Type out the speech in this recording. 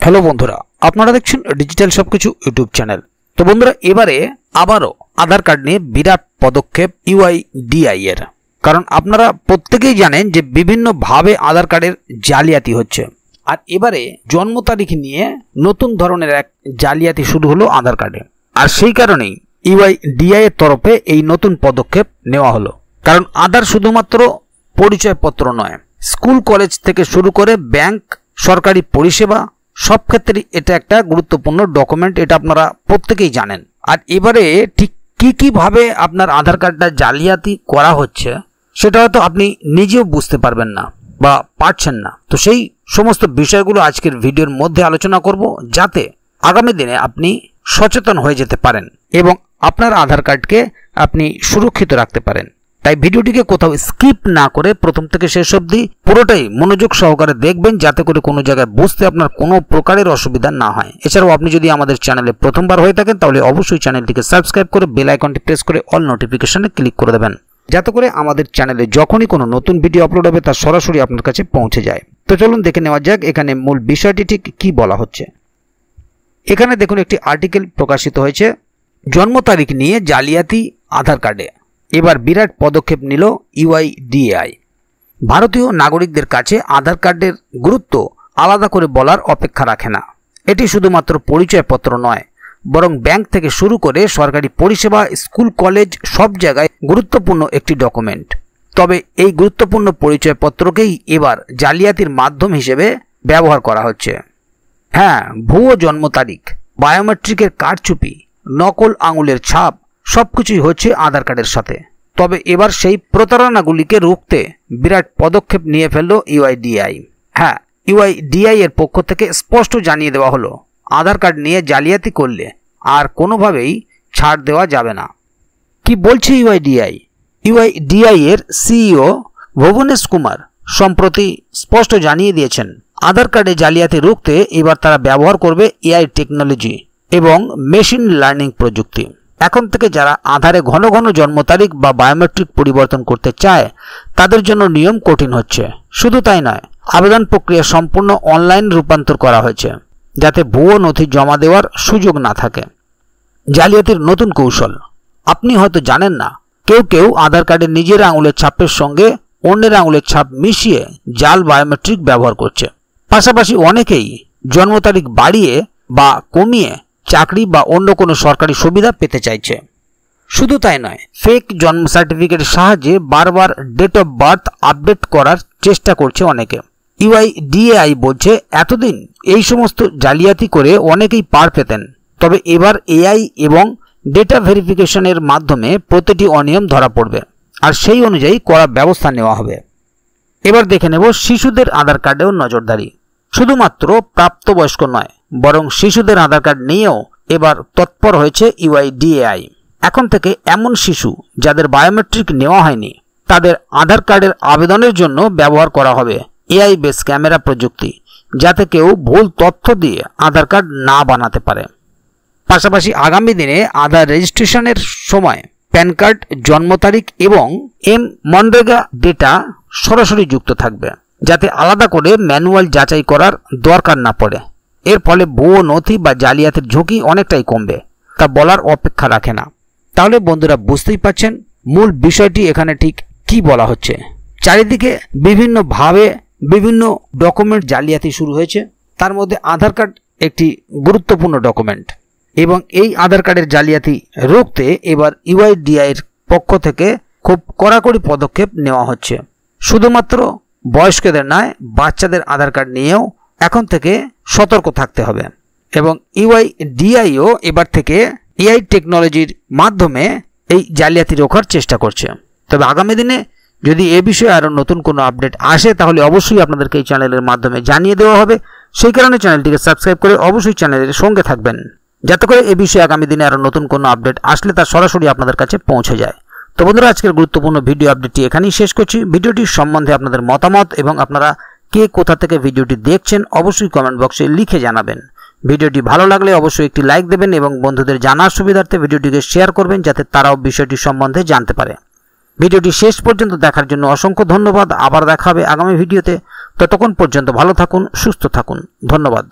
Hello বন্ধুরা, আপনারা দেখছেন ডিজিটাল সবকিছু ইউটিউব চ্যানেল। তো বন্ধুরা, এবারে আবারও আধার কার্ড নিয়ে বিরাট পদক্ষেপ ইউআইডিআই এর। কারণ আপনারা প্রত্যেকেই জানেন যে বিভিন্নভাবে আধার কার্ডের জালিয়াতি হচ্ছে, আর এবারে জন্ম তারিখ নিয়ে নতুন ধরনের এক জালিয়াতি শুরু হলো আধার কার্ডে। আর সেই কারণেই ইউআইডিআই এর তরফে এই নতুন পদক্ষেপ নেওয়া হলো। কারণ আধার শুধুমাত্র পরিচয়পত্র নয়, স্কুল কলেজ থেকে শুরু করে ব্যাংক, সরকারি পরিষেবা সব ক্ষেত্রে এটা একটা গুরুত্বপূর্ণ ডকুমেন্ট, এটা আপনারা প্রত্যেকেই জানেন। আর এবারে ঠিক কিভাবে আপনার আধার কার্ডটা জালিয়াতি করা হচ্ছে সেটা হয়তো আপনি নিজেও বুঝতে পারবেন না বা পারছেন না। তো সেই সমস্ত বিষয়গুলো আজকের ভিডিওর মধ্যে আলোচনা করব, যাতে আগামী দিনে আপনি সচেতন হয়ে যেতে পারেন এবং আপনার আধার কার্ডকে আপনি সুরক্ষিত রাখতে পারেন। তাই ভিডিওটিকে কোথাও স্কিপ না করে প্রথম থেকে শেষ অবধি পুরোটাই মনোযোগ সহকারে দেখবেন, যাতে করে কোনো জায়গায় বুঝতে আপনার কোনো প্রকারের অসুবিধা না হয়। এছাড়াও আপনি যদি আমাদের চ্যানেলে প্রথমবার হয়ে থাকেন তাহলে অবশ্যই চ্যানেলটিকে সাবস্ক্রাইব করে বেল আইকনটি প্রেস করে অল নোটিফিকেশনে ক্লিক করে দেবেন, যাতে করে আমাদের চ্যানেলে যখনই কোনো নতুন ভিডিও আপলোড হবে তা সরাসরি আপনার কাছে পৌঁছে যায়। তো চলুন দেখে নেওয়া যাক এখানে মূল বিষয়টি ঠিক কি বলা হচ্ছে। এখানে দেখুন একটি আর্টিকেল প্রকাশিত হয়েছে, জন্ম তারিখ নিয়ে জালিয়াতি আধার কার্ডে এবার বিরাট পদক্ষেপ নিল ইউআইডিএআই। ভারতীয় নাগরিকদের কাছে আধার কার্ডের গুরুত্ব আলাদা করে বলার অপেক্ষা রাখে না। এটি শুধুমাত্র পরিচয়পত্র নয়, বরং ব্যাংক থেকে শুরু করে সরকারি পরিষেবা, স্কুল কলেজ সব জায়গায় গুরুত্বপূর্ণ একটি ডকুমেন্ট। তবে এই গুরুত্বপূর্ণ পরিচয়পত্রকেই এবার জালিয়াতির মাধ্যম হিসেবে ব্যবহার করা হচ্ছে। হ্যাঁ, ভুয়ো জন্ম তারিখ, বায়োমেট্রিকের কারচুপি, নকল আঙুলের ছাপ সবকিছুই হচ্ছে আধার কার্ডের সাথে। তবে এবার সেই প্রতারণাগুলিকে রুখতে বিরাট পদক্ষেপ নিয়ে ফেলল ইউআইডিএআই। হ্যাঁ, ইউআইডিএআই এর পক্ষ থেকে স্পষ্ট জানিয়ে দেওয়া হলো, আধার কার্ড নিয়ে জালিয়াতি করলে আর কোনোভাবেই ছাড় দেওয়া যাবে না। কি বলছে ইউআইডিএআই? ইউআইডিএআই এর সিইও ভুবনেশ কুমার সম্প্রতি স্পষ্ট জানিয়ে দিয়েছেন, আধার কার্ডে জালিয়াতি রুখতে এবার তারা ব্যবহার করবে এআই টেকনোলজি এবং মেশিন লার্নিং প্রযুক্তি। এখন থেকে যারা আধারে ঘন ঘন জন্ম তারিখ বা বায়োমেট্রিক পরিবর্তন করতে চায় তাদের জন্য নিয়ম কঠিন হচ্ছে। শুধু তাই নয়, আবেদন প্রক্রিয়া সম্পূর্ণ অনলাইন রূপান্তর করা হয়েছে, যাতে ভুয়ো নথি জমা দেওয়ার সুযোগ না থাকে। জালিয়াতির নতুন কৌশল আপনি হয়তো জানেন না, কেউ আধার কার্ডে নিজের আঙুলের ছাপের সঙ্গে অন্যের আঙুলের ছাপ মিশিয়ে জাল বায়োমেট্রিক ব্যবহার করছে। পাশাপাশি অনেকেই জন্ম তারিখ বাড়িয়ে বা কমিয়ে চাকরি বা অন্য কোনো সরকারি সুবিধা পেতে চাইছে। শুধু তাই নয়, ফেক জন্ম সার্টিফিকেটের সাহায্যে বারবার ডেট অফ বার্থ আপডেট করার চেষ্টা করছে অনেকে। ইউআইডিএআই বলছে, এতদিন এই সমস্ত জালিয়াতি করে অনেকেই পার পেতেন, তবে এবার এআই এবং ডেটা ভেরিফিকেশনের মাধ্যমে প্রতিটি অনিয়ম ধরা পড়বে, আর সেই অনুযায়ী কড়া ব্যবস্থা নেওয়া হবে। এবার দেখে নেব শিশুদের আধার কার্ডেও নজরদারি। শুধুমাত্র প্রাপ্তবয়স্ক নয়, বরং শিশুদের আধার কার্ড নিয়েও এবার তৎপর হয়েছে ইউআইডিএআই। এখন থেকে এমন শিশু যাদের বায়োমেট্রিক নেওয়া হয়নি তাদের আধার কার্ডের আবেদনের জন্য ব্যবহার করা হবে এআই বেস ক্যামেরা প্রযুক্তি, যাতে কেউ ভুল তথ্য দিয়ে আধার কার্ড না বানাতে পারে। পাশাপাশি আগামী দিনে আধার রেজিস্ট্রেশনের সময় প্যান কার্ড, জন্ম তারিখ এবং মনরেগা ডেটা সরাসরি যুক্ত থাকবে, যাতে আলাদা করে ম্যানুয়াল যাচাই করার দরকার না পড়ে। এর ফলে ভুয়ো নথি বা জালিয়াতির ঝুঁকি অনেকটাই কমবে, তা বলার অপেক্ষা রাখে না। তাহলে বন্ধুরা, বুঝতেই পারছেন মূল বিষয়টি এখানে ঠিক কি বলা হচ্ছে। চারিদিকে বিভিন্নভাবে বিভিন্ন ডকুমেন্ট জালিয়াতি শুরু হয়েছে, তার মধ্যে আধার কার্ড একটি গুরুত্বপূর্ণ ডকুমেন্ট, এবং এই আধার কার্ডের জালিয়াতি রুখতে এবার ইউআইডিএআই এর পক্ষ থেকে খুব কড়াকড়ি পদক্ষেপ নেওয়া হচ্ছে। শুধুমাত্র বয়স্কদের নয়, বাচ্চাদের আধার কার্ড নিয়েও এখন থেকে সতর্ক থাকতে হবে। এবং ইউআইডিএআইও এবার থেকে এআই টেকনোলজির মাধ্যমে এই জালিয়াতি রোখার চেষ্টা করছে। তবে আগামী দিনে যদি এ বিষয়ে আরও নতুন কোনো আপডেট আসে তাহলে অবশ্যই আপনাদেরকে এই চ্যানেলের মাধ্যমে জানিয়ে দেওয়া হবে। সেই কারণে চ্যানেলটিকে সাবস্ক্রাইব করে অবশ্যই চ্যানেলের সঙ্গে থাকবেন, যাতে করে এ বিষয়ে আগামী দিনে আরও নতুন কোনো আপডেট আসলে তা সরাসরি আপনাদের কাছে পৌঁছে যায়। তো বন্ধুরা, আজকের গুরুত্বপূর্ণ ভিডিও আপডেটটি এখানেই শেষ করছি। ভিডিওটির সম্বন্ধে আপনাদের মতামত এবং আপনারা কে কোথা থেকে ভিডিওটি দেখছেন অবশ্যই কমেন্ট বক্সে লিখে জানাবেন। ভিডিওটি ভালো লাগলে অবশ্যই একটি লাইক দেবেন এবং বন্ধুদের জানার সুবিধার্থে ভিডিওটিকে শেয়ার করবেন, যাতে তারাও বিষয়টি সম্বন্ধে জানতে পারে। ভিডিওটি শেষ পর্যন্ত দেখার জন্য অসংখ্য ধন্যবাদ। আবার দেখা হবে আগামী ভিডিওতে। ততক্ষণ পর্যন্ত ভালো থাকুন, সুস্থ থাকুন। ধন্যবাদ।